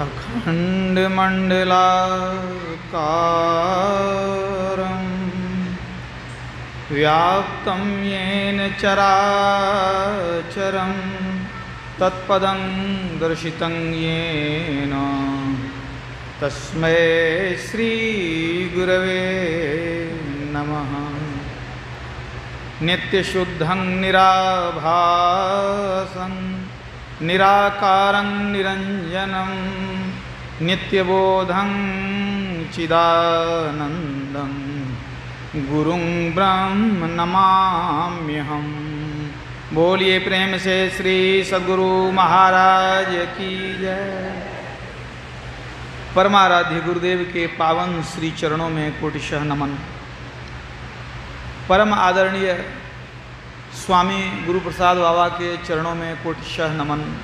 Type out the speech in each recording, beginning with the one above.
अखण्डमण्डलाकारं व्याप्तं येन चराचरं तत्पदं दर्शितं येन तस्मै श्रीगुरवे नमः। नित्यशुद्धं निराभासं निराकारं निरञ्जनं नित्यबोधं चिदानन्दं गुरुं ब्रह्म नमाम्यहम्। बोलिए प्रेम से श्री सद्गुरु महाराज की जय। परमाराध्य गुरुदेव के पावन श्री चरणों में कोटिशः नमन। परम आदरणीय स्वामी गुरु प्रसाद बाबा के चरणों में कोटिशः नमन।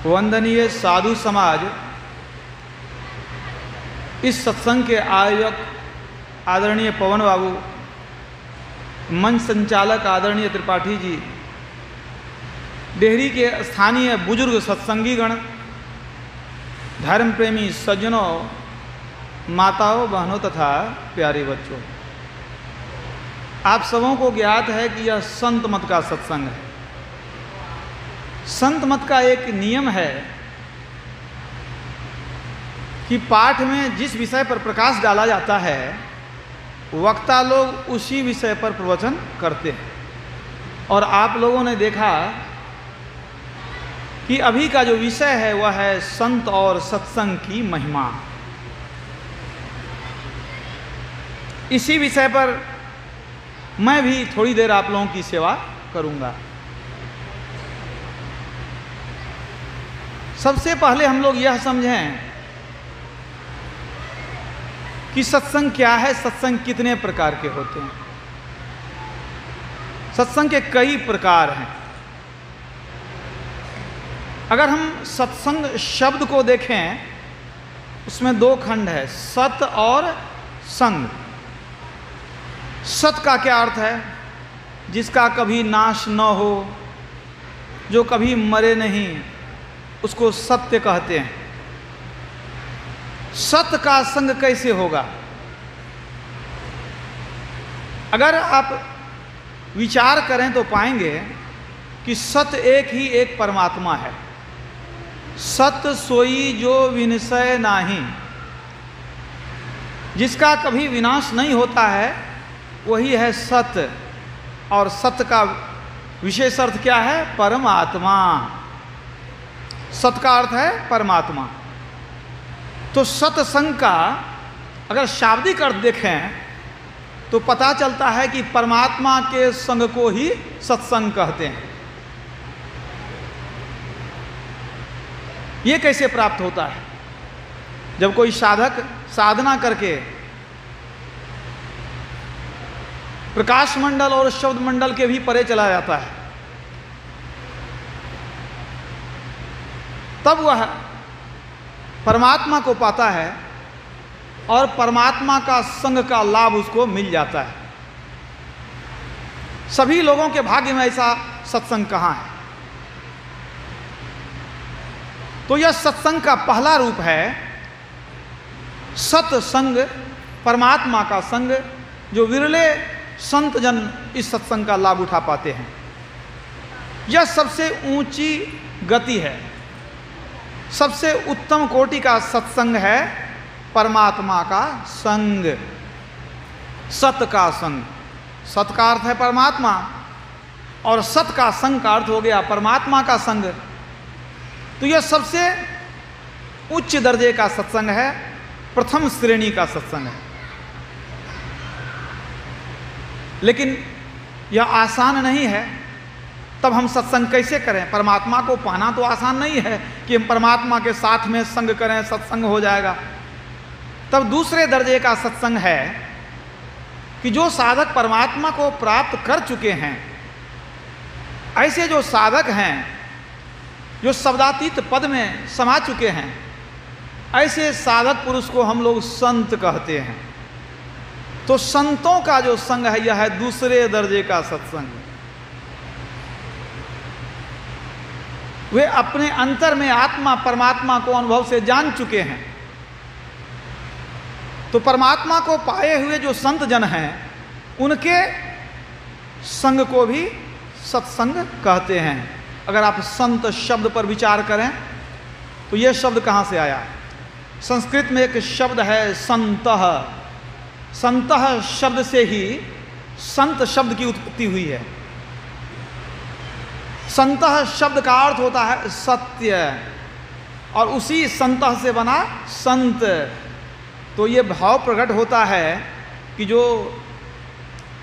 वंदनीय साधु समाज, इस सत्संग के आयोजक आदरणीय पवन बाबू, मंच संचालक आदरणीय त्रिपाठी जी, डेहरी के स्थानीय बुजुर्ग सत्संगीगण, धर्म प्रेमी सज्जनों, माताओं, बहनों तथा प्यारे बच्चों, आप सबों को ज्ञात है कि यह संत मत का सत्संग है। संत मत का एक नियम है कि पाठ में जिस विषय पर प्रकाश डाला जाता है वक्ता लोग उसी विषय पर प्रवचन करते हैं। और आप लोगों ने देखा कि अभी का जो विषय है वह है संत और सत्संग की महिमा। इसी विषय पर मैं भी थोड़ी देर आप लोगों की सेवा करूंगा। सबसे पहले हम लोग यह समझें कि सत्संग क्या है, सत्संग कितने प्रकार के होते हैं। सत्संग के कई प्रकार हैं। अगर हम सत्संग शब्द को देखें उसमें दो खंड है, सत और संग। सत का क्या अर्थ है? जिसका कभी नाश न हो, जो कभी मरे नहीं, उसको सत्य कहते हैं। सत का संग कैसे होगा? अगर आप विचार करें तो पाएंगे कि सत एक ही एक परमात्मा है। सत सोई जो विनशय नाही, जिसका कभी विनाश नहीं होता है वही है सत्य। और सत्य का विशेष अर्थ क्या है? परमात्मा। सत्य का अर्थ है परमात्मा। तो सत्संग का अगर शाब्दिक अर्थ देखें तो पता चलता है कि परमात्मा के संग को ही सत्संग कहते हैं। ये कैसे प्राप्त होता है? जब कोई साधक साधना करके प्रकाश मंडल और शब्द मंडल के भी परे चला जाता है, तब वह परमात्मा को पाता है और परमात्मा का संग का लाभ उसको मिल जाता है। सभी लोगों के भाग्य में ऐसा सत्संग कहाँ है? तो यह सत्संग का पहला रूप है सत्संग, परमात्मा का संग, जो विरले संत जन इस सत्संग का लाभ उठा पाते हैं। यह सबसे ऊंची गति है, सबसे उत्तम कोटि का सत्संग है परमात्मा का संग, सत का संग। सत का अर्थ है परमात्मा और सत का संग का अर्थ हो गया परमात्मा का संग। तो यह सबसे उच्च दर्जे का सत्संग है, प्रथम श्रेणी का सत्संग है। लेकिन यह आसान नहीं है। तब हम सत्संग कैसे करें? परमात्मा को पाना तो आसान नहीं है कि हम परमात्मा के साथ में संग करें, सत्संग हो जाएगा। तब दूसरे दर्जे का सत्संग है कि जो साधक परमात्मा को प्राप्त कर चुके हैं, ऐसे जो साधक हैं, जो शब्दातीत पद में समा चुके हैं, ऐसे साधक पुरुष को हम लोग संत कहते हैं। तो संतों का जो संग है यह है दूसरे दर्जे का सत्संग। वे अपने अंतर में आत्मा परमात्मा को अनुभव से जान चुके हैं। तो परमात्मा को पाए हुए जो संत जन हैं उनके संग को भी सत्संग कहते हैं। अगर आप संत शब्द पर विचार करें तो यह शब्द कहाँ से आया? संस्कृत में एक शब्द है संतः। संतः शब्द से ही संत शब्द की उत्पत्ति हुई है। संतः शब्द का अर्थ होता है सत्य, और उसी संतः से बना संत। तो ये भाव प्रकट होता है कि जो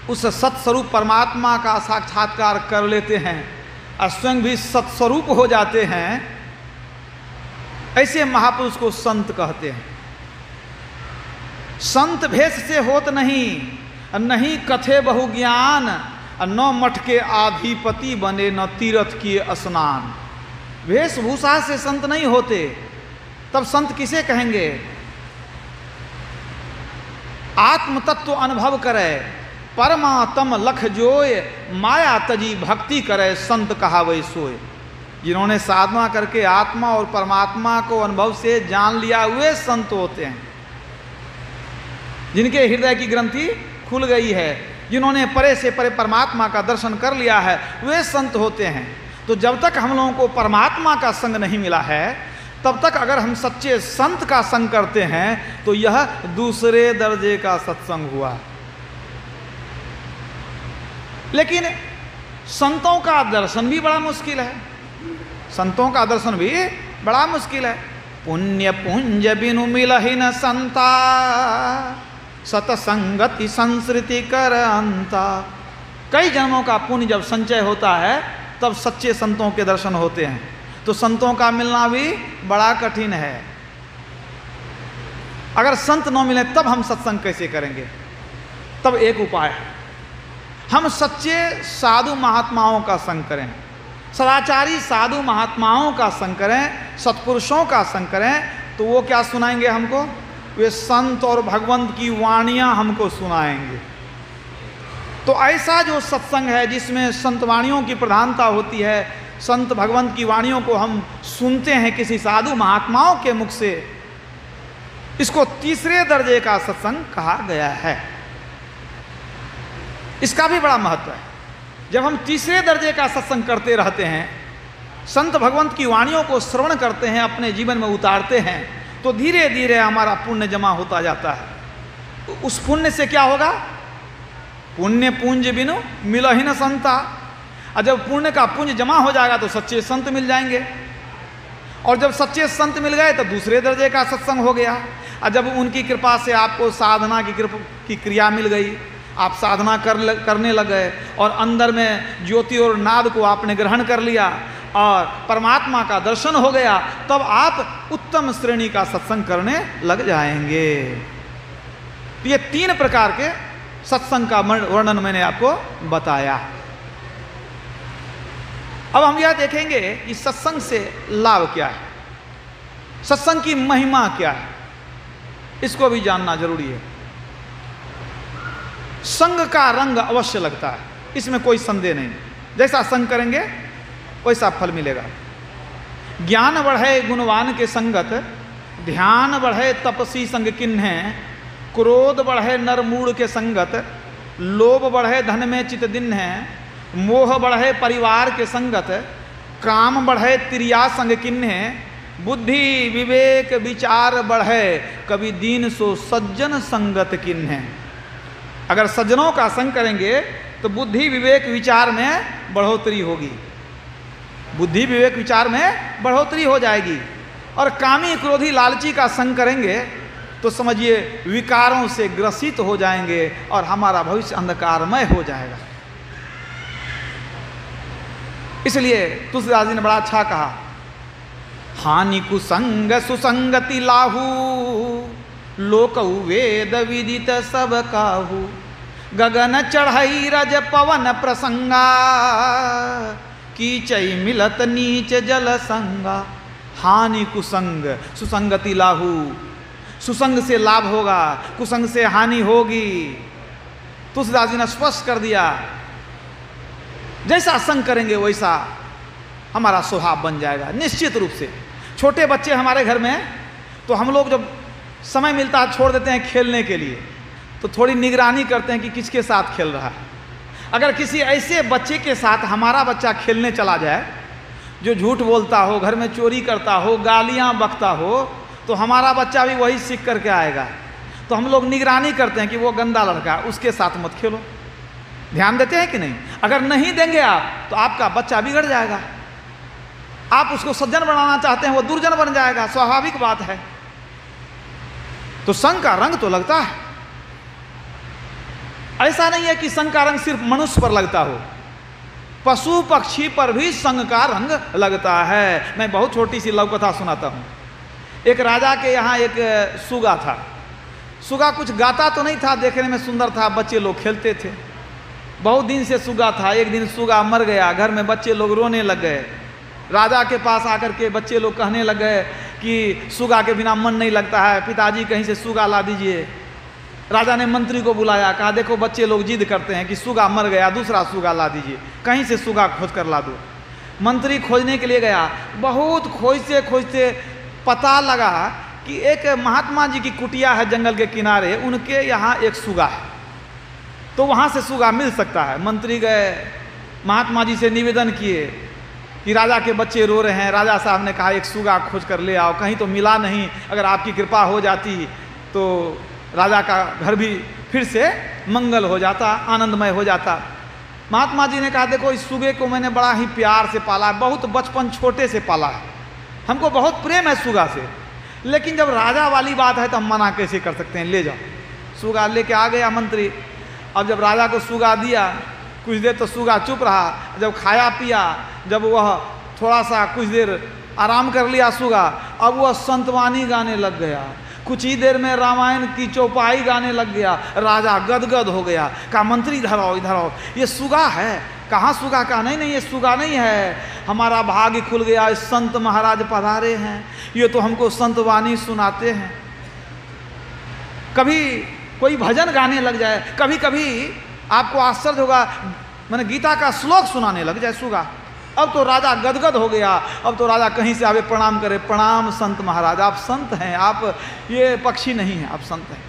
उस सत्स्वरूप परमात्मा का साक्षात्कार कर लेते हैं और स्वयं भी सत्स्वरूप हो जाते हैं, ऐसे महापुरुष को संत कहते हैं। संत भेष से होत नहीं, नहीं कथे बहु ज्ञान, न मठ के आधिपति बने, न तीर्थ किए स्नान। वेशभूषा से संत नहीं होते, तब संत किसे कहेंगे? आत्म तत्व अनुभव करे, परमात्म लख जोय, माया तजी भक्ति करे, संत कहावै सोय। जिन्होंने साधना करके आत्मा और परमात्मा को अनुभव से जान लिया हुए संत होते हैं। जिनके हृदय की ग्रंथि खुल गई है, जिन्होंने परे से परे परमात्मा का दर्शन कर लिया है, वे संत होते हैं। तो जब तक हम लोगों को परमात्मा का संग नहीं मिला है, तब तक अगर हम सच्चे संत का संग करते हैं तो यह दूसरे दर्जे का सत्संग हुआ। लेकिन संतों का दर्शन भी बड़ा मुश्किल है। संतों का दर्शन भी बड़ा मुश्किल है। पुण्य पुंज बिनु मिलहि न संता, सतसंगति संस्कृति कर अंता। कई जन्मों का पुण्य जब संचय होता है तब सच्चे संतों के दर्शन होते हैं। तो संतों का मिलना भी बड़ा कठिन है। अगर संत न मिले तब हम सत्संग कैसे करेंगे? तब एक उपाय है, हम सच्चे साधु महात्माओं का संग करें, सदाचारी साधु महात्माओं का संग करें, सत्पुरुषों का संग करें। तो वो क्या सुनाएंगे हमको? वे संत और भगवंत की वाणियाँ हमको सुनाएंगे। तो ऐसा जो सत्संग है जिसमें संत वाणियों की प्रधानता होती है, संत भगवंत की वाणियों को हम सुनते हैं किसी साधु महात्माओं के मुख से, इसको तीसरे दर्जे का सत्संग कहा गया है। इसका भी बड़ा महत्व है। जब हम तीसरे दर्जे का सत्संग करते रहते हैं, संत भगवंत की वाणियों को श्रवण करते हैं, अपने जीवन में उतारते हैं, तो धीरे धीरे हमारा पुण्य जमा होता जाता है। उस पुण्य से क्या होगा? पुण्य पुंज बिनु मिलहि न संता। और जब पुण्य का पुंज जमा हो जाएगा तो सच्चे संत मिल जाएंगे, और जब सच्चे संत मिल गए तो दूसरे दर्जे का सत्संग हो गया। और जब उनकी कृपा से आपको साधना की क्रिया मिल गई, आप साधना करने लग गए और अंदर में ज्योति और नाद को आपने ग्रहण कर लिया और परमात्मा का दर्शन हो गया, तब आप उत्तम श्रेणी का सत्संग करने लग जाएंगे। तो ये तीन प्रकार के सत्संग का वर्णन मैंने आपको बताया। अब हम यह देखेंगे कि सत्संग से लाभ क्या है, सत्संग की महिमा क्या है, इसको भी जानना जरूरी है। संग का रंग अवश्य लगता है, इसमें कोई संदेह नहीं। जैसा संग करेंगे वैसा फल मिलेगा। ज्ञान बढ़े गुणवान के संगत, ध्यान बढ़े तपसी संग किन्हे, क्रोध बढ़े नर मूढ़ के संगत, लोभ बढ़े धन में चित दिन्हे, मोह बढ़े परिवार के संगत, काम बढ़े तिरिया संग किन्हे, बुद्धि विवेक विचार बढ़े, कभी दीन सो सज्जन संगत किन्हे। अगर सज्जनों का संग करेंगे तो बुद्धि विवेक विचार में बढ़ोतरी होगी, बुद्धि विवेक विचार में बढ़ोतरी हो जाएगी। और कामी क्रोधी लालची का संग करेंगे तो समझिए विकारों से ग्रसित हो जाएंगे और हमारा भविष्य अंधकारमय हो जाएगा। इसलिए तुलसीदास जी ने बड़ा अच्छा कहा, हानि कुसंग सुसंगति लाहू, लोकऊ वेद विदित सब काहू, गगन चढ़ई रज पवन प्रसंगा, कीचई मिलत नीच जल संगा। हानि कुसंग सुसंगति लाहू, सुसंग से लाभ होगा, कुसंग से हानि होगी। तुलसीदास जी ने स्पष्ट कर दिया, जैसा संग करेंगे वैसा हमारा स्वभाव बन जाएगा निश्चित रूप से। छोटे बच्चे हमारे घर में तो हम लोग जब समय मिलता है छोड़ देते हैं खेलने के लिए, तो थोड़ी निगरानी करते हैं कि किसके साथ खेल रहा है। अगर किसी ऐसे बच्चे के साथ हमारा बच्चा खेलने चला जाए जो झूठ बोलता हो, घर में चोरी करता हो, गालियाँ बकता हो, तो हमारा बच्चा भी वही सीख करके आएगा। तो हम लोग निगरानी करते हैं कि वो गंदा लड़का, उसके साथ मत खेलो। ध्यान देते हैं कि नहीं? अगर नहीं देंगे आप तो आपका बच्चा बिगड़ जाएगा। आप उसको सज्जन बनाना चाहते हैं, वो दुर्जन बन जाएगा, स्वाभाविक बात है। तो संग का रंग तो लगता है। ऐसा नहीं है कि संग का रंग सिर्फ मनुष्य पर लगता हो, पशु पक्षी पर भी संग का रंग लगता है। मैं बहुत छोटी सी लव कथा सुनाता हूँ। एक राजा के यहाँ एक सुगा था। सुगा कुछ गाता तो नहीं था, देखने में सुंदर था, बच्चे लोग खेलते थे। बहुत दिन से सुगा था। एक दिन सुगा मर गया, घर में बच्चे लोग रोने लग गए। राजा के पास आकर के बच्चे लोग कहने लग गए कि सुगा के बिना मन नहीं लगता है, पिताजी कहीं से सुगा ला दीजिए। राजा ने मंत्री को बुलाया, कहा देखो बच्चे लोग जिद करते हैं कि सुगा मर गया, दूसरा सुगा ला दीजिए, कहीं से सुगा खोज कर ला दो। मंत्री खोजने के लिए गया। बहुत खोजते खोजते पता लगा कि एक महात्मा जी की कुटिया है जंगल के किनारे, उनके यहाँ एक सुगा है, तो वहाँ से सुगा मिल सकता है। मंत्री गए, महात्मा जी से निवेदन किए कि राजा के बच्चे रो रहे हैं। राजा साहब ने कहा एक सुगा खोज कर ले आओ। कहीं तो मिला नहीं, अगर आपकी कृपा हो जाती तो राजा का घर भी फिर से मंगल हो जाता, आनंदमय हो जाता। महात्मा जी ने कहा देखो इस सुगे को मैंने बड़ा ही प्यार से पाला है, बहुत बचपन छोटे से पाला है, हमको बहुत प्रेम है सुगा से, लेकिन जब राजा वाली बात है तो हम मना कैसे कर सकते हैं, ले जाओ। सुगा लेके आ गया मंत्री। अब जब राजा को सुगा दिया, कुछ देर तो सुगा चुप रहा। जब खाया पिया, जब वह थोड़ा सा कुछ देर आराम कर लिया सुगा, अब वह संतवानी गाने लग गया। कुछ ही देर में रामायण की चौपाई गाने लग गया। राजा गदगद हो गया, कहा मंत्री इधर आओ, इधर आओ, ये सुगा है। कहाँ सुगा? कहा नहीं नहीं ये सुगा नहीं है, हमारा भाग्य खुल गया, संत महाराज पधारे हैं, ये तो हमको संतवानी सुनाते हैं। कभी कोई भजन गाने लग जाए, कभी कभी आपको आश्चर्य होगा, मैंने गीता का श्लोक सुनाने लग जाए सुगा। अब तो राजा गदगद हो गया। अब तो राजा कहीं से आवे प्रणाम करे, प्रणाम संत महाराज, आप संत हैं, आप ये पक्षी नहीं हैं, आप संत हैं।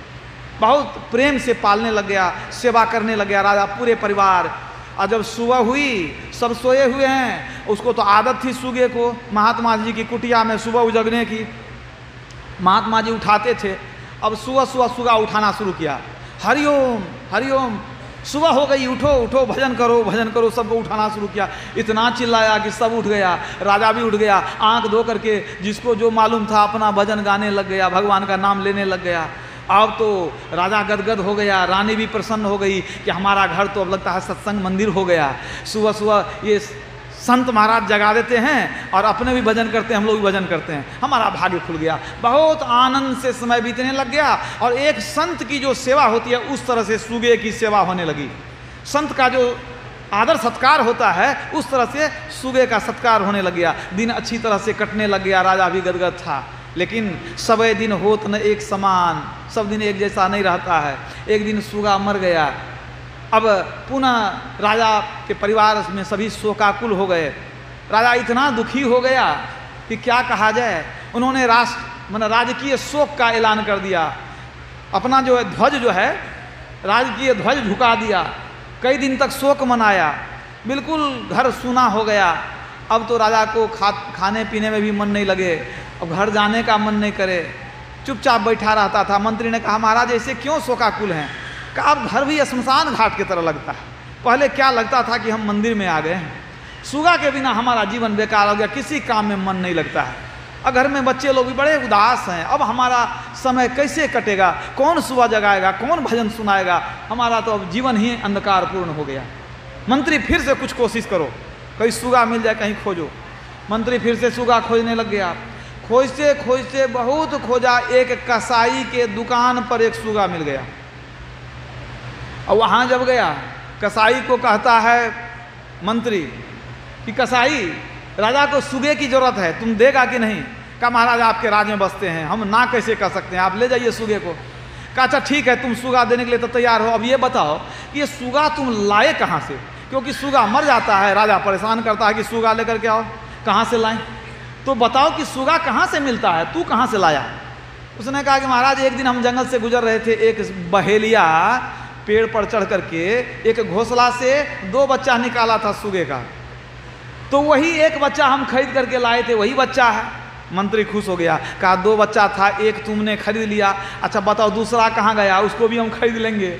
बहुत प्रेम से पालने लग गया, सेवा करने लग गया राजा, पूरे परिवार। और जब सुबह हुई, सब सोए हुए हैं, उसको तो आदत थी सुगे को महात्मा जी की कुटिया में सुबह उजगने की। महात्मा जी उठाते थे। अब सुबह सुबह सुगा उठाना शुरू किया, हरिओम हरिओम, सुबह हो गई, उठो उठो, भजन करो भजन करो, सबको उठाना शुरू किया। इतना चिल्लाया कि सब उठ गया, राजा भी उठ गया, आंख धो करके जिसको जो मालूम था अपना भजन गाने लग गया, भगवान का नाम लेने लग गया। अब तो राजा गदगद हो गया, रानी भी प्रसन्न हो गई कि हमारा घर तो अब लगता है सत्संग मंदिर हो गया। सुबह सुबह ये संत महाराज जगा देते हैं और अपने भी भजन करते हैं, हम लोग भी भजन करते हैं, हमारा भाग्य खुल गया। बहुत आनंद से समय बीतने लग गया। और एक संत की जो सेवा होती है उस तरह से सुगे की सेवा होने लगी। संत का जो आदर सत्कार होता है उस तरह से सुगे का सत्कार होने लग गया। दिन अच्छी तरह से कटने लग गया। राजा भी गदगद था, लेकिन सब दिन होत न एक समान, सब दिन एक जैसा नहीं रहता है। एक दिन सुगा मर गया। अब पुनः राजा के परिवार में सभी शोकाकुल हो गए। राजा इतना दुखी हो गया कि क्या कहा जाए। उन्होंने राजकीय शोक का ऐलान कर दिया। अपना जो है ध्वज जो है राजकीय ध्वज झुका दिया। कई दिन तक शोक मनाया, बिल्कुल घर सूना हो गया। अब तो राजा को खाने पीने में भी मन नहीं लगे, अब घर जाने का मन नहीं करे, चुपचाप बैठा रहता था। मंत्री ने कहा महाराज ऐसे क्यों शोकाकुल हैं? कहा अब घर भी श्मशान घाट की तरह लगता है। पहले क्या लगता था कि हम मंदिर में आ गए हैं, सुगा के बिना हमारा जीवन बेकार हो गया, किसी काम में मन नहीं लगता है। और घर में बच्चे लोग भी बड़े उदास हैं, अब हमारा समय कैसे कटेगा, कौन सुबह जगाएगा, कौन भजन सुनाएगा, हमारा तो अब जीवन ही अंधकारपूर्ण हो गया। मंत्री फिर से कुछ कोशिश करो, कहीं सुगा मिल जाए, कहीं खोजो। मंत्री फिर से सुगा खोजने लग गया। खोजते खोजते बहुत खोजा, एक कसाई के दुकान पर एक सुगा मिल गया। और वहाँ जब गया, कसाई को कहता है मंत्री कि कसाई राजा को सुगे की जरूरत है, तुम देगा कि नहीं? कहा महाराज आपके राज में बसते हैं, हम ना कैसे कर सकते हैं, आप ले जाइए सुगे को। कहा अच्छा ठीक है, तुम सुगा देने के लिए तो तैयार हो। अब ये बताओ कि ये सुगा तुम लाए कहाँ से? क्योंकि सुगा मर जाता है, राजा परेशान करता है कि सुगा लेकर के आओ। कहाँ से लाएं? तो बताओ कि सुगा कहाँ से मिलता है, तू कहाँ से लाया? उसने कहा कि महाराज एक दिन हम जंगल से गुजर रहे थे, एक बहेलिया पेड़ पर चढ़ करके एक घोंसला से 2 बच्चा निकाला था सुगे का, तो वही एक बच्चा हम खरीद करके लाए थे, वही बच्चा है। मंत्री खुश हो गया, कहा 2 बच्चा था, एक तुमने खरीद लिया, अच्छा बताओ दूसरा कहाँ गया, उसको भी हम खरीद लेंगे।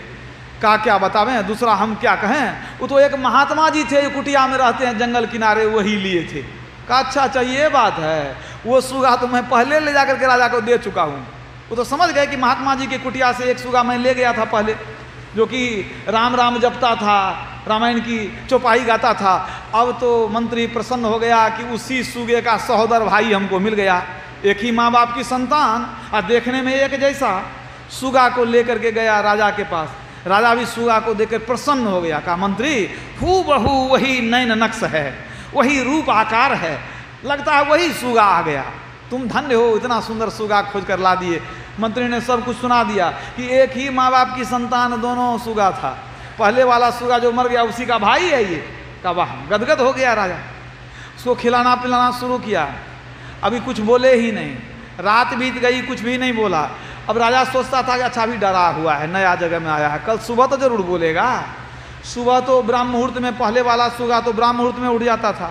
कहा क्या बतावें, दूसरा हम क्या कहें, वो तो एक महात्मा जी थे कुटिया में रहते हैं जंगल किनारे, वही लिए थे। कहा अच्छा अच्छा ये बात है, वो सुगा तो मैं पहले ले जाकर के राजा को दे चुका हूँ। वो तो समझ गए कि महात्मा जी की कुटिया से एक सुगा मैं ले गया था पहले, जो कि राम राम जपता था, रामायण की चौपाई गाता था। अब तो मंत्री प्रसन्न हो गया कि उसी सुगे का सहोदर भाई हमको मिल गया, एक ही माँ बाप की संतान और देखने में एक जैसा। सुगा को लेकर के गया राजा के पास, राजा भी सुगा को देखकर प्रसन्न हो गया। कहा मंत्री हूबहू वही नैन नक्श है, वही रूप आकार है, लगता है वही सुगा आ गया, तुम धन्य हो, इतना सुंदर सुगा खोज कर ला दिए। मंत्री ने सब कुछ सुना दिया कि एक ही माँ बाप की संतान दोनों सुगा था, पहले वाला सुगा जो मर गया उसी का भाई है ये। का वाह, गदगद हो गया राजा, उसको खिलाना पिलाना शुरू किया, अभी कुछ बोले ही नहीं। रात बीत गई, कुछ भी नहीं बोला। अब राजा सोचता था कि अच्छा अभी डरा हुआ है, नया जगह में आया है, कल सुबह तो जरूर बोलेगा। सुबह तो ब्राह्म मुहूर्त में, पहले वाला सुगा तो ब्राह्म मुहूर्त में उठ जाता था,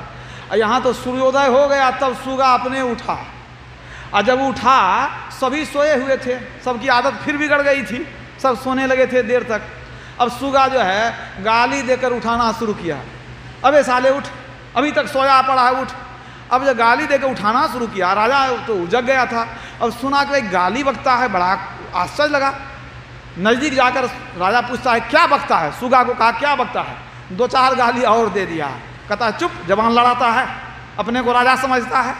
और यहाँ तो सूर्योदय हो गया तब सुगा अपने उठा। और जब उठा सभी सोए हुए थे, सबकी आदत फिर बिगड़ गई थी, सब सोने लगे थे देर तक। अब सुगा जो है गाली देकर उठाना शुरू किया, अबे साले उठ, अभी तक सोया पड़ा है उठ। अब जब गाली देकर उठाना शुरू किया, राजा तो उजग गया था। अब सुना कि भाई गाली बकता है, बड़ा आश्चर्य लगा। नज़दीक जाकर राजा पूछता है क्या बकता है, सुगा को कहा क्या बकता है, 2-4 गाली और दे दिया। कहता है चुप, जबान लड़ाता है, अपने को राजा समझता है।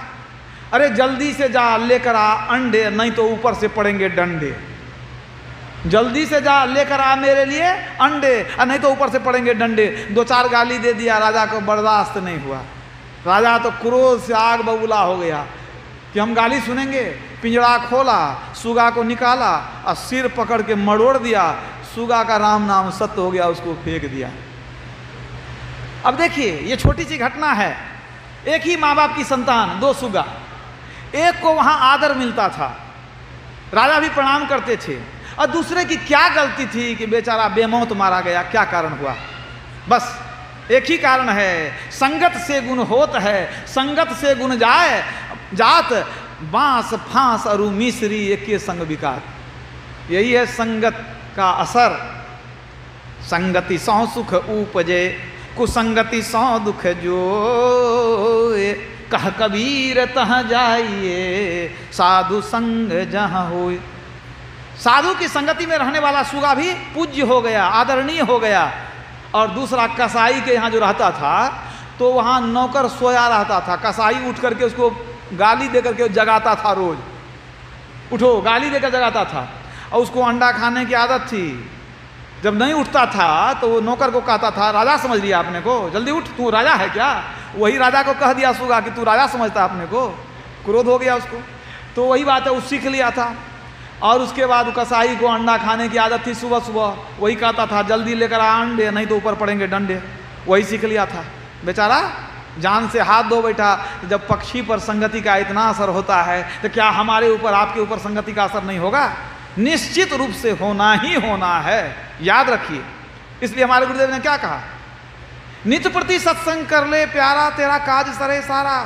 अरे जल्दी से जा लेकर आ अंडे, नहीं तो ऊपर से पड़ेंगे डंडे। जल्दी से जा लेकर आ मेरे लिए अंडे, और नहीं तो ऊपर से पड़ेंगे डंडे। 2-4 गाली दे दिया, राजा को बर्दाश्त नहीं हुआ। राजा तो क्रोध से आग बबूला हो गया कि हम गाली सुनेंगे। पिंजरा खोला, सुगा को निकाला और सिर पकड़ के मरोड़ दिया। सुगा का राम नाम सत्य हो गया, उसको फेंक दिया। अब देखिए ये छोटी सी घटना है, एक ही माँ बाप की संतान 2 सुगा, एक को वहां आदर मिलता था, राजा भी प्रणाम करते थे, और दूसरे की क्या गलती थी कि बेचारा बेमौत मारा गया, क्या कारण हुआ? बस एक ही कारण है, संगत से गुण होत है, संगत से गुण जाए जात, बांस फांस अरु मिश्री एक के संग विकार। यही है संगत का असर। संगति सौ सुख उपजे, कुसंगति सौ दुख जो, कह कबीर तहाँ जाइए, साधु संग जहाँ होए। साधु की संगति में रहने वाला सुगा भी पूज्य हो गया, आदरणीय हो गया। और दूसरा कसाई के यहाँ जो रहता था, तो वहाँ नौकर सोया रहता था, कसाई उठ करके उसको गाली दे करके जगाता था, रोज उठो गाली देकर जगाता था। और उसको अंडा खाने की आदत थी, जब नहीं उठता था तो वो नौकर को कहता था, राजा समझ लिया अपने को, जल्दी उठ, तू राजा है क्या? वही राजा को कह दिया सुगा कि तू राजा समझता अपने को, क्रोध हो गया उसको। तो वही बात है, वो सीख लिया था। और उसके बाद कसाई को अंडा खाने की आदत थी, सुबह सुबह वही कहता था जल्दी लेकर आ अंडे, नहीं तो ऊपर पड़ेंगे डंडे, वही सीख लिया था। बेचारा जान से हाथ धो बैठा। जब पक्षी पर संगति का इतना असर होता है तो क्या हमारे ऊपर, आपके ऊपर संगति का असर नहीं होगा? निश्चित रूप से होना ही होना है, याद रखिए। इसलिए हमारे गुरुदेव ने क्या कहा, नित्य प्रति सत्संग कर ले प्यारा, तेरा काज सरे सारा।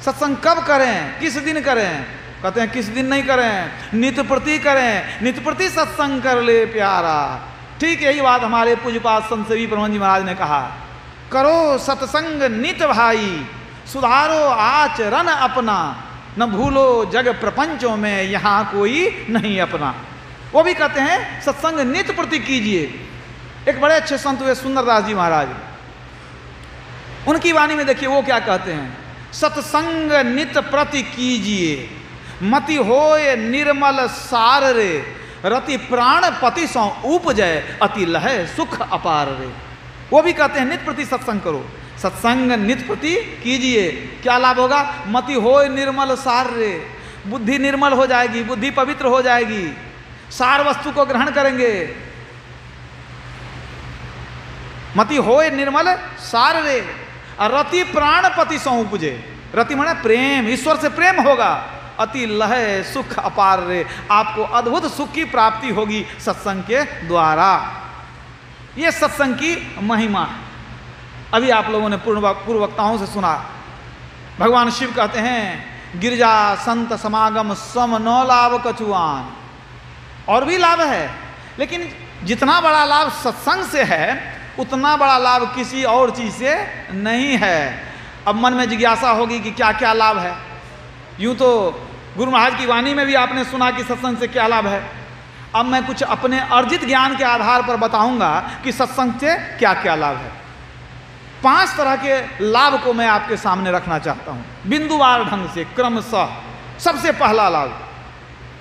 सत्संग कब करें, किस दिन करें? कहते हैं किस दिन नहीं करें, नित्य प्रति करें, नित्य प्रति सत्संग कर ले प्यारा। ठीक यही बात हमारे पूज्यपाद संत सेवी ब्रह्मन जी महाराज ने कहा, करो सत्संग नित भाई, सुधारो आचरण अपना, न भूलो जग प्रपंचों में यहाँ कोई नहीं अपना। वो भी कहते हैं सत्संग नित प्रति कीजिए। एक बड़े अच्छे संत हुए सुंदरदास जी महाराज, उनकी वाणी में देखिए वो क्या कहते हैं, सत्संग नित प्रति कीजिए, मति होए निर्मल सार रे, रति प्राण पति सौ उपजय, अति लहै सुख अपार रे। वो भी कहते हैं नित प्रति सत्संग करो, सत्संग नित प्रति कीजिए। क्या लाभ होगा? मति होए निर्मल सार रे, बुद्धि निर्मल हो जाएगी, बुद्धि पवित्र हो जाएगी, सार वस्तु को ग्रहण करेंगे। मति होए निर्मल सार रे, रति प्राण पति सौ उपजे, रति माने प्रेम, ईश्वर से प्रेम होगा। अति लय सुख अपार रे, आपको अद्भुत सुख की प्राप्ति होगी सत्संग के द्वारा। ये सत्संग की महिमा है। अभी आप लोगों ने पूर्व वक्ताओं से सुना, भगवान शिव कहते हैं गिरजा संत समागम सम नौ लाभ कछुआन। और भी लाभ है, लेकिन जितना बड़ा लाभ सत्संग से है उतना बड़ा लाभ किसी और चीज से नहीं है। अब मन में जिज्ञासा होगी कि क्या क्या लाभ है। यूं तो गुरु महाराज की वाणी में भी आपने सुना कि सत्संग से क्या लाभ है। अब मैं कुछ अपने अर्जित ज्ञान के आधार पर बताऊंगा कि सत्संग से क्या क्या लाभ है। 5 तरह के लाभ को मैं आपके सामने रखना चाहता हूं बिंदुवार ढंग से, क्रमशः। सबसे पहला लाभ,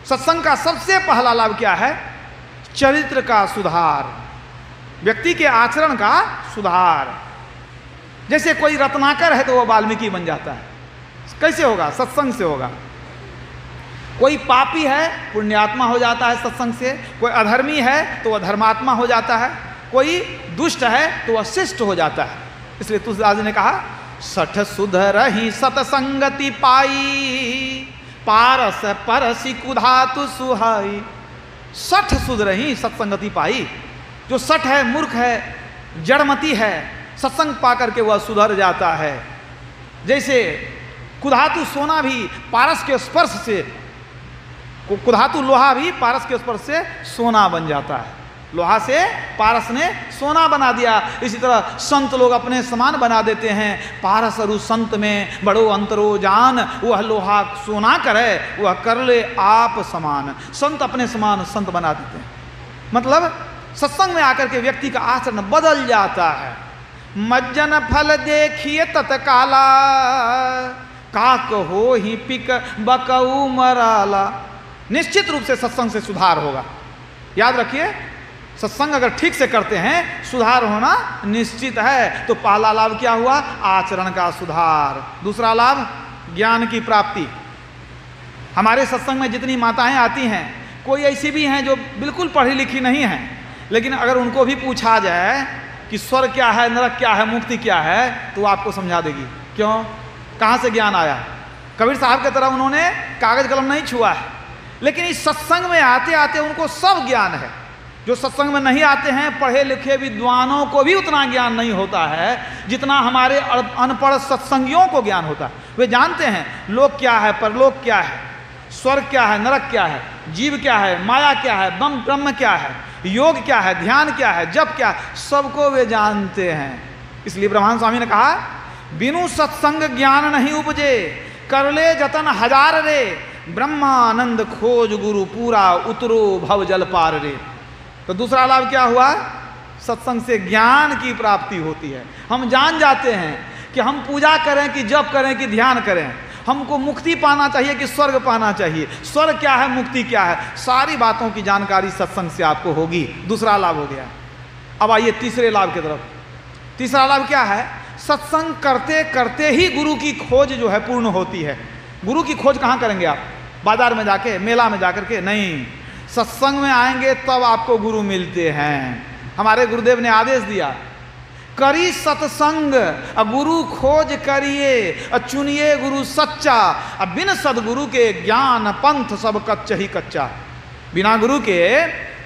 सत्संग का सबसे पहला लाभ क्या है? चरित्र का सुधार, व्यक्ति के आचरण का सुधार। जैसे कोई रत्नाकर है तो वह वाल्मीकि बन जाता है। कैसे होगा? सत्संग से होगा। कोई पापी है पुण्यात्मा हो जाता है सत्संग से, कोई अधर्मी है तो वह धर्मात्मा हो जाता है, कोई दुष्ट है तो वह शिष्ट हो जाता है। इसलिए तुलसीदास ने कहा सठ सुधरहि सतसंगति पाई, पारस परसि कुधातु सुहाई। सठ सुधरहि सत्संगति पाई। जो सठ है, मूर्ख है, जड़मती है, सत्संग पा करके वह सुधर जाता है। जैसे कुधातु सोना भी पारस के स्पर्श से, कुधातु लोहा भी पारस के स्पर्श से सोना बन जाता है। लोहा से पारस ने सोना बना दिया। इसी तरह संत लोग अपने समान बना देते हैं। पारस अरु संत में बड़ो अंतरो जान, वह लोहा सोना करे वह कर ले आप समान। संत अपने समान संत बना देते हैं। मतलब सत्संग में आकर के व्यक्ति का आचरण बदल जाता है। मज्जन फल देखिए तत्काला, काक हो ही पिक बकऊ मराला। निश्चित रूप से सत्संग से सुधार होगा। याद रखिए, सत्संग अगर ठीक से करते हैं सुधार होना निश्चित है। तो पहला लाभ क्या हुआ? आचरण का सुधार। दूसरा लाभ ज्ञान की प्राप्ति। हमारे सत्संग में जितनी माताएं आती हैं, कोई ऐसी भी हैं जो बिल्कुल पढ़ी लिखी नहीं हैं, लेकिन अगर उनको भी पूछा जाए कि स्वर्ग क्या है, नरक क्या है, मुक्ति क्या है, तो आपको समझा देगी। क्यों? कहाँ से ज्ञान आया? कबीर साहब की तरह उन्होंने कागज कलम नहीं छुआ है, लेकिन इस सत्संग में आते आते उनको सब ज्ञान है। जो सत्संग में नहीं आते हैं, पढ़े लिखे विद्वानों को भी उतना ज्ञान नहीं होता है जितना हमारे अनपढ़ सत्संगियों को ज्ञान होता है। वे जानते हैं लोक क्या है, परलोक क्या है, स्वर्ग क्या है, नरक क्या है, जीव क्या है, माया क्या है, ब्रह्म क्या है, योग क्या है, ध्यान क्या है, जप क्या है, सबको वे जानते हैं। इसलिए ब्रह्मानंद स्वामी ने कहा बिनु सत्संग ज्ञान नहीं उपजे, कर ले जतन हजार रे, ब्रह्मानंद खोज गुरु पूरा उतरो भव जल पार रे। तो दूसरा लाभ क्या हुआ? सत्संग से ज्ञान की प्राप्ति होती है। हम जान जाते हैं कि हम पूजा करें कि जप करें कि ध्यान करें, हमको मुक्ति पाना चाहिए कि स्वर्ग पाना चाहिए, स्वर्ग क्या है, मुक्ति क्या है, सारी बातों की जानकारी सत्संग से आपको होगी। दूसरा लाभ हो गया। अब आइए तीसरे लाभ की तरफ। तीसरा लाभ क्या है? सत्संग करते करते ही गुरु की खोज जो है पूर्ण होती है। गुरु की खोज कहाँ करेंगे आप? बाजार में जाके, मेला में जाकर के नहीं, सत्संग में आएंगे तब आपको गुरु मिलते हैं। हमारे गुरुदेव ने आदेश दिया करी सत्संग गुरु खोज करिए, चुनिए गुरु सच्चा, बिन सदगुरु के ज्ञान पंथ सब कच्चा ही कच्चा। बिना गुरु के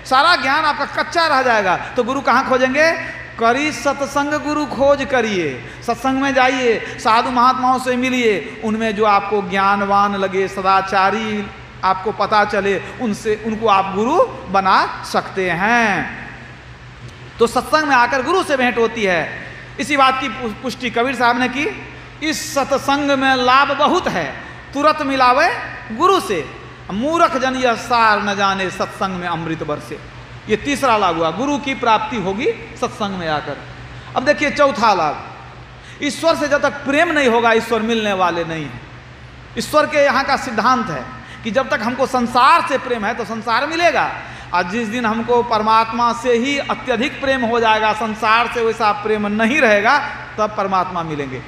सारा ज्ञान आपका कच्चा रह जाएगा। तो गुरु कहाँ खोजेंगे? करी सत्संग गुरु खोज करिए। सत्संग में जाइए, साधु महात्माओं से मिलिए, उनमें जो आपको ज्ञानवान लगे, सदाचारी आपको पता चले, उनसे उनको आप गुरु बना सकते हैं। तो सत्संग में आकर गुरु से भेंट होती है। इसी बात की पुष्टि कबीर साहब ने की, इस सत्संग में लाभ बहुत है, तुरंत मिलावे गुरु से, मूर्ख जन यह सार न जाने, सत्संग में अमृत बरसे। ये तीसरा लाभ हुआ, गुरु की प्राप्ति होगी सत्संग में आकर। अब देखिए चौथा लाभ, ईश्वर से जब तक प्रेम नहीं होगा ईश्वर मिलने वाले नहीं है। ईश्वर के यहाँ का सिद्धांत है कि जब तक हमको संसार से प्रेम है तो संसार मिलेगा, और जिस दिन हमको परमात्मा से ही अत्यधिक प्रेम हो जाएगा, संसार से वैसा प्रेम नहीं रहेगा, तब परमात्मा मिलेंगे।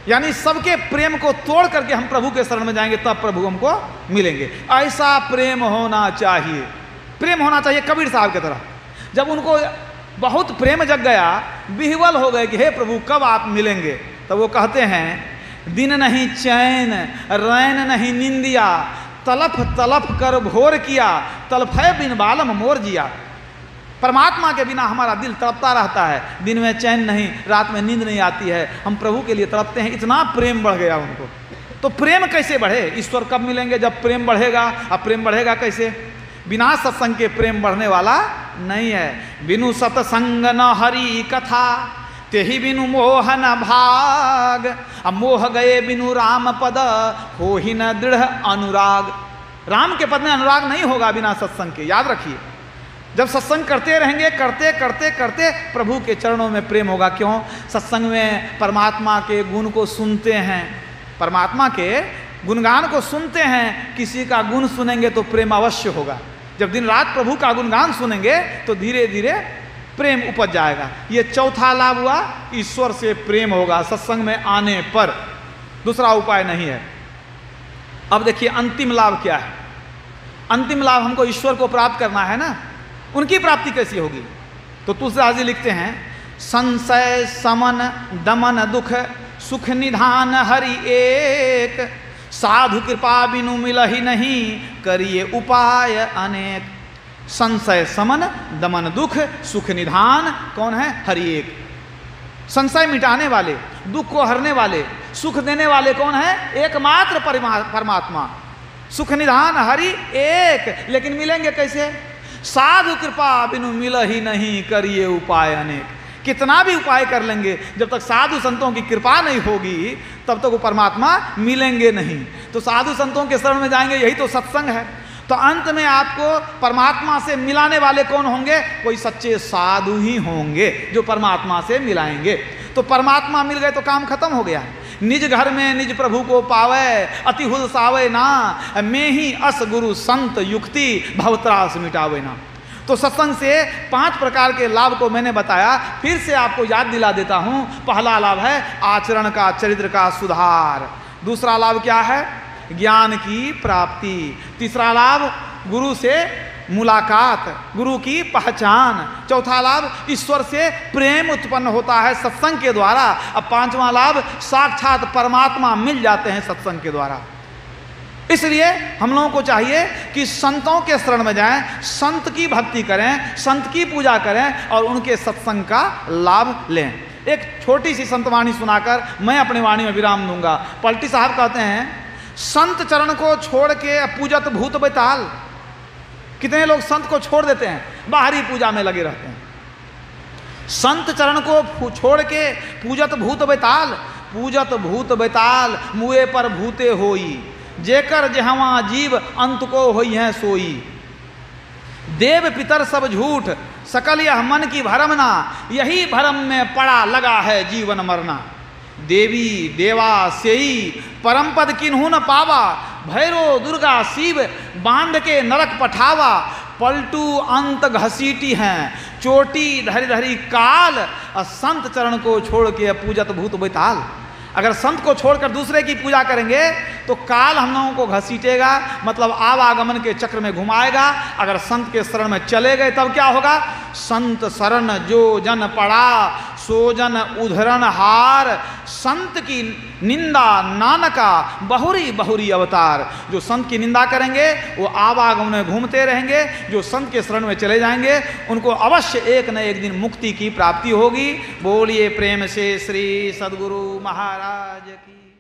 यानी सबके प्रेम को तोड़ करके हम प्रभु के शरण में जाएंगे, तब प्रभु हमको मिलेंगे। ऐसा प्रेम होना चाहिए। प्रेम होना चाहिए कबीर साहब की तरह। जब उनको बहुत प्रेम जग गया, विह्वल हो गए कि हे प्रभु कब आप मिलेंगे, तब वो कहते हैं दिन नहीं चैन, रैन नहीं निंदिया, तलफ तलफ कर भोर किया, तलफे बिन बालम मोर जिया। परमात्मा के बिना हमारा दिल तड़पता रहता है, दिन में चैन नहीं, रात में नींद नहीं आती है, हम प्रभु के लिए तड़पते हैं, इतना प्रेम बढ़ गया उनको। तो प्रेम कैसे बढ़े? ईश्वर कब मिलेंगे? जब प्रेम बढ़ेगा। अब प्रेम बढ़ेगा कैसे? बिना सत्संग के प्रेम बढ़ने वाला नहीं है। बिनु सत्संग न हरि कथा, तेहि बिनु मोह न भाग, अब मोह गए बिनु राम पद, हो ही न दृढ़ अनुराग। राम के पद में अनुराग नहीं होगा बिना सत्संग के, याद रखिए। जब सत्संग करते रहेंगे, करते करते करते प्रभु के चरणों में प्रेम होगा। क्यों? सत्संग में परमात्मा के गुण को सुनते हैं, परमात्मा के गुणगान को सुनते हैं। किसी का गुण सुनेंगे तो प्रेम अवश्य होगा। जब दिन रात प्रभु का गुणगान सुनेंगे तो धीरे धीरे प्रेम उपज जाएगा। ये चौथा लाभ हुआ, ईश्वर से प्रेम होगा सत्संग में आने पर। दूसरा उपाय नहीं है। अब देखिए अंतिम लाभ क्या है। अंतिम लाभ हमको ईश्वर को प्राप्त करना है ना, उनकी प्राप्ति कैसी होगी? तो तुलसीदास जी लिखते हैं, संशय समन दमन दुख, सुख निधान हरि एक, साधु कृपा बिनु मिलहि नहीं, करिए उपाय अनेक। संशय समन दमन दुख सुख निधान कौन है? हरि एक। संशय मिटाने वाले, दुख को हरने वाले, सुख देने वाले कौन है? एकमात्र परमात्मा। सुख निधान हरि एक। लेकिन मिलेंगे कैसे? साधु कृपा बिनु मिलहि नहीं, करिए उपाय अनेक। कितना भी उपाय कर लेंगे, जब तक साधु संतों की कृपा नहीं होगी तब तक वो परमात्मा मिलेंगे नहीं। तो साधु संतों के शरण में जाएंगे, यही तो सत्संग है। तो अंत में आपको परमात्मा से मिलाने वाले कौन होंगे? कोई सच्चे साधु ही होंगे जो परमात्मा से मिलाएंगे। तो परमात्मा मिल गए तो काम खत्म हो गया। निज घर में निज प्रभु को पावे, अति हुलसावे ना, मैं ही अस गुरु संत युक्ति, भवत्रास मिटावे ना। तो सत्संग से 5 प्रकार के लाभ को मैंने बताया, फिर से आपको याद दिला देता हूं। पहला लाभ है आचरण का, चरित्र का सुधार। दूसरा लाभ क्या है? ज्ञान की प्राप्ति। तीसरा लाभ गुरु से मुलाकात, गुरु की पहचान। चौथा लाभ ईश्वर से प्रेम उत्पन्न होता है सत्संग के द्वारा। अब 5वां लाभ साक्षात परमात्मा मिल जाते हैं सत्संग के द्वारा। इसलिए हम लोगों को चाहिए कि संतों के शरण में जाएं, संत की भक्ति करें, संत की पूजा करें और उनके सत्संग का लाभ लें। एक छोटी सी संतवाणी सुनाकर मैं अपनी वाणी में विराम दूंगा। पलटी साहब कहते हैं, संत चरण को छोड़ के पूजत भूत बैताल। कितने लोग संत को छोड़ देते हैं, बाहरी पूजा में लगे रहते हैं। संत चरण को छोड़ के पूजत भूत बैताल, पूजत भूत बैताल, मुए पर भूते होई, जेकर जहवा जीव अंत को होई है सोई। देव पितर सब झूठ, सकल यह मन की भरमना, यही भरम में पड़ा लगा है जीवन मरना। देवी देवा सेई, परम पद किन्हू न पावा, भैरो दुर्गा शिव, बांध के नरक पठावा। पलटू अंत घसीटी हैं, चोटी धरी धरी काल, संत चरण को छोड़ के पूजत भूत बैताल। अगर संत को छोड़कर दूसरे की पूजा करेंगे तो काल हम लोगों को घसीटेगा, मतलब आवागमन के चक्र में घुमाएगा। अगर संत के शरण में चले गए तब क्या होगा? संत शरण जो जन पड़ा, सो जन उधरण हार। संत की निंदा नानका, बहुरी बहुरी अवतार। जो संत की निंदा करेंगे वो आवागमन में घूमते रहेंगे, जो संत के शरण में चले जाएंगे उनको अवश्य एक न एक दिन मुक्ति की प्राप्ति होगी। बोलिए प्रेम से श्री सद्गुरु महाराज की।